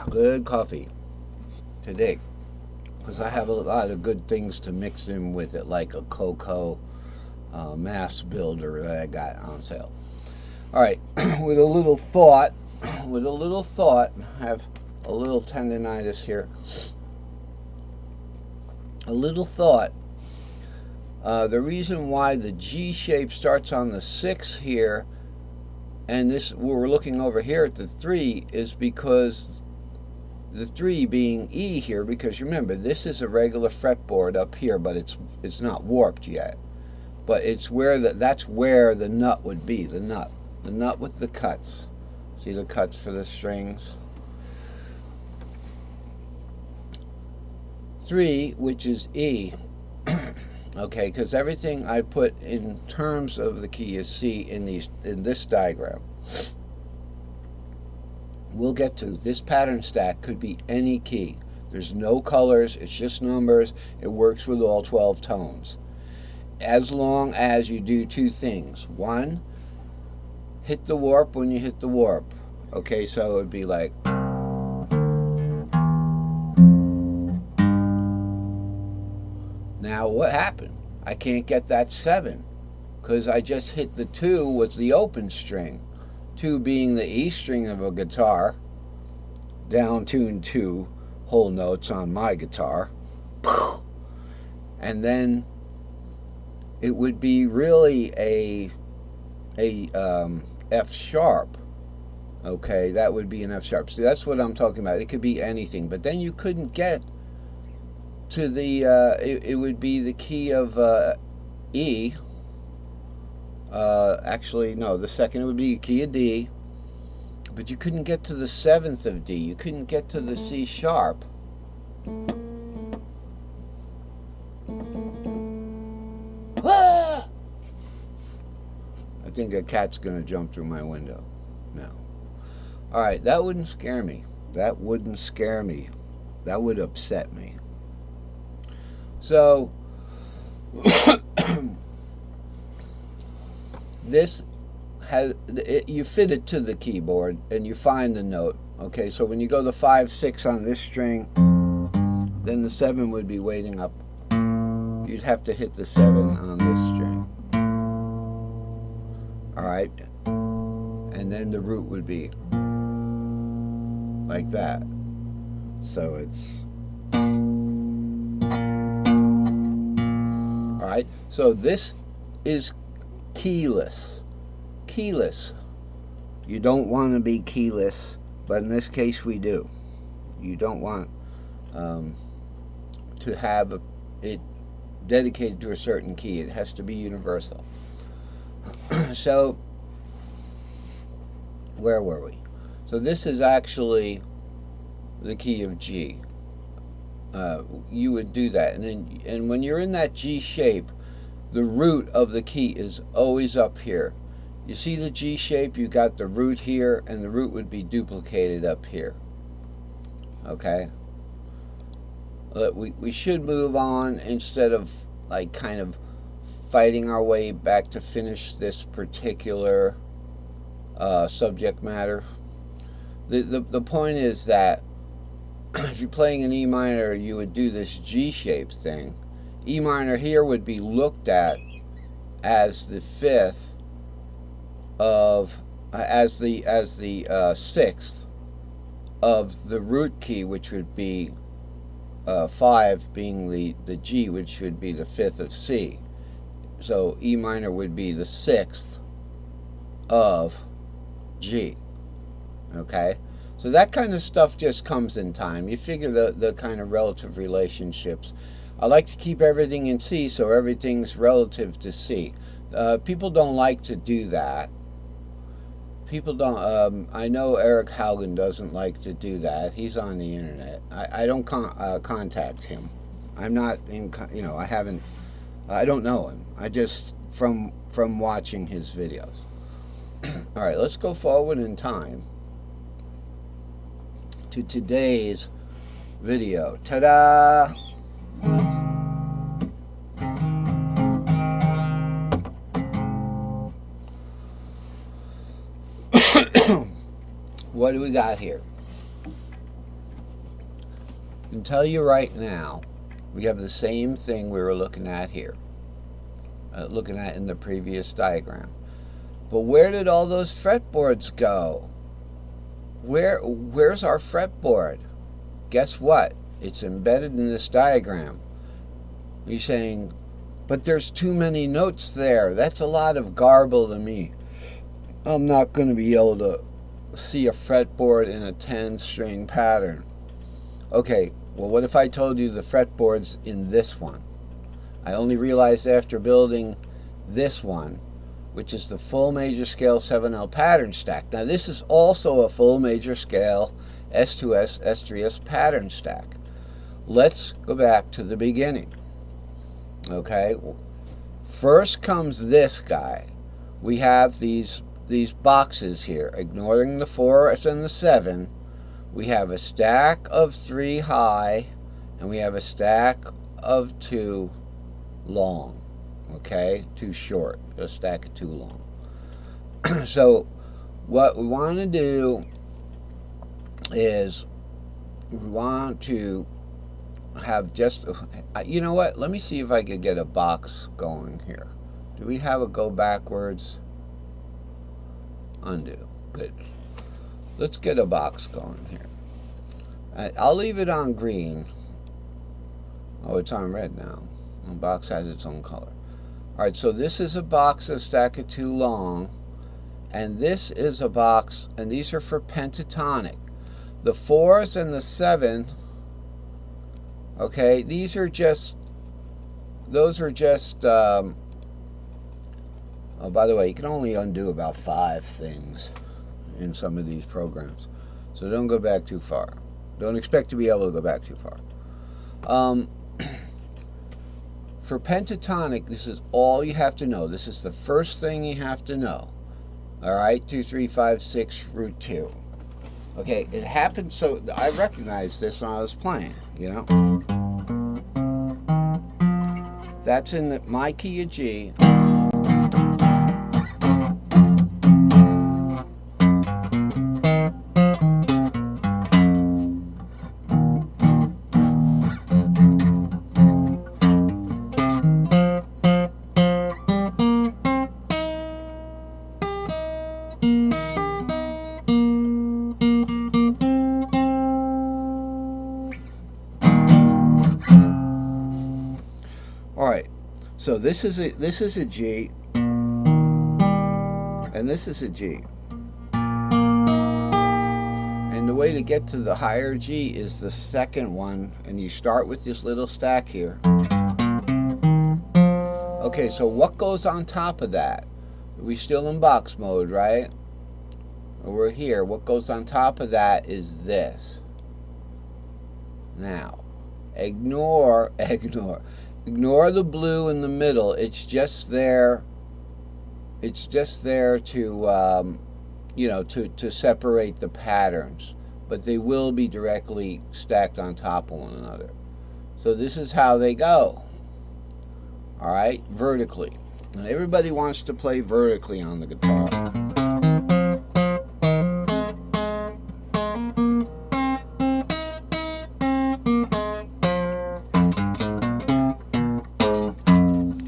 Good coffee today, because I have a lot of good things to mix in with it, like a cocoa mass builder that I got on sale. All right, with a little thought, I have a little tendonitis here. A little thought. The reason why the G shape starts on the 6 here, and this we're looking over here at the 3, is because the 3 being E here, because remember this is a regular fretboard up here, but it's not warped yet. But it's where that's where the nut would be, the nut with the cuts. See the cuts for the strings? 3, which is E. Okay, because everything I put in terms of the key is C in this diagram. We'll get to this pattern stack could be any key. There's no colors, it's just numbers. It works with all 12 tones. As long as you do two things. One, hit the warp when you hit the warp. Okay, so it would be like, now what happened? I can't get that 7 because I just hit the 2 with the open string. 2 being the E string of a guitar, down tuned 2 whole notes on my guitar, and then it would be really a F sharp. Okay, that would be an F sharp. See, that's what I'm talking about. It could be anything, but then you couldn't get to the it would be the key of E. Actually, no, the second would be key of D, but you couldn't get to the 7th of D. You couldn't get to the C sharp. Ah! I think a cat's gonna jump through my window. No. All right, that wouldn't scare me. That wouldn't scare me. That would upset me. So this has you fit it to the keyboard and you find the note. Okay, so when you go the 5, 6 on this string, then the 7 would be waiting up. You'd have to hit the 7 on this string. All right, and then the root would be like that. So it's all right. So this is keyless. Keyless. You don't want to be keyless, but in this case we do. You don't want to have it dedicated to a certain key. It has to be universal. So where were we? So this is actually the key of G. You would do that, and when you're in that G shape, the root of the key is always up here. You see the G shape, you got the root here, and the root would be duplicated up here. Okay? We should move on instead of like kind of fighting our way back to finish this particular subject matter. The point is that if you're playing an E minor, you would do this G shape thing. E minor here would be looked at as the 5th of as the 6th of the root key, which would be 5 being the G, which would be the 5th of C. So E minor would be the 6th of G. Okay? So that kind of stuff just comes in time. You figure the kind of relative relationships. I like to keep everything in C, so everything's relative to C. People don't like to do that. People don't. I know Eric Haugen doesn't like to do that. He's on the internet. I don't contact him. I'm not in. I haven't. I don't know him. I just from watching his videos. All right, let's go forward in time to today's video. Ta-da! What do we got here? can tell you right now, we have the same thing we were looking at here, looking at in the previous diagram. But where did all those fretboards go? Where's our fretboard? Guess what? It's embedded in this diagram. You're saying, but there's too many notes there. That's a lot of garble to me. I'm not going to be able to see a fretboard in a 10-string pattern. Okay, well, what if I told you the fretboard's in this one? I only realized after building this one, which is the full major scale 7L pattern stack. Now, this is also a full major scale S2S, S3S pattern stack. Let's go back to the beginning. Okay, first comes this guy. We have these boxes here. Ignoring the 4 and the 7, we have a stack of 3 high, and we have a stack of 2 long. Okay, 2 short, a stack of 2 long. So what we want to do is we want to have just, you know what, let me see if I could get a box going here. Do we have a go backwards? Undo. Good. Let's get a box going here. I'll leave it on green. Oh, it's on red now. The box has its own color. Alright, so this is a box, a stack of 2 long, and this is a box, and these are for pentatonic. The 4s and the 7, okay, these are just, those are just, oh, by the way, you can only undo about 5 things in some of these programs, so don't go back too far. Don't expect to be able to go back too far. For pentatonic, this is all you have to know. This is the first thing you have to know. Alright, 2, 3, 5, 6, root 2. Okay, it happens, so I recognized this when I was playing, you know. That's in my key of G. Alright, so this is a G, and this is a G. And the way to get to the higher G is the second one, and you start with this little stack here. Okay, so what goes on top of that? We're still in box mode, right? We're here. What goes on top of that is this. Now, ignore the blue in the middle. It's just there. It's just there to, you know, to separate the patterns, but they will be directly stacked on top of one another. So this is how they go. All right, vertically. And everybody wants to play vertically on the guitar.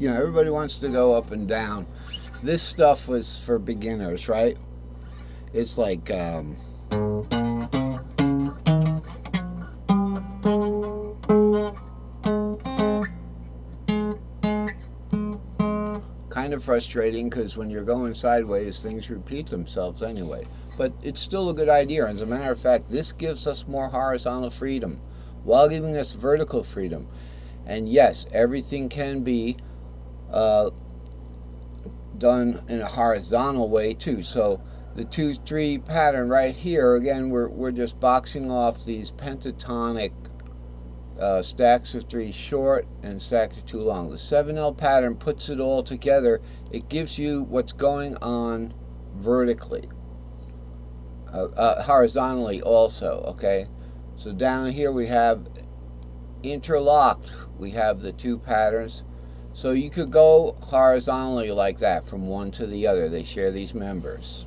You know, everybody wants to go up and down. This stuff was for beginners, right? It's like kind of frustrating, because when you're going sideways, things repeat themselves anyway. But it's still a good idea. As a matter of fact, this gives us more horizontal freedom while giving us vertical freedom. And yes, everything can be done in a horizontal way too. So the 2-3 pattern right here, again, we're just boxing off these pentatonic stacks of 3 short and stacks of 2 long. The 7L pattern puts it all together. It gives you what's going on vertically, horizontally also. Okay, so down here we have interlocked. We have the 2 patterns. So you could go horizontally like that from one to the other. They share these members.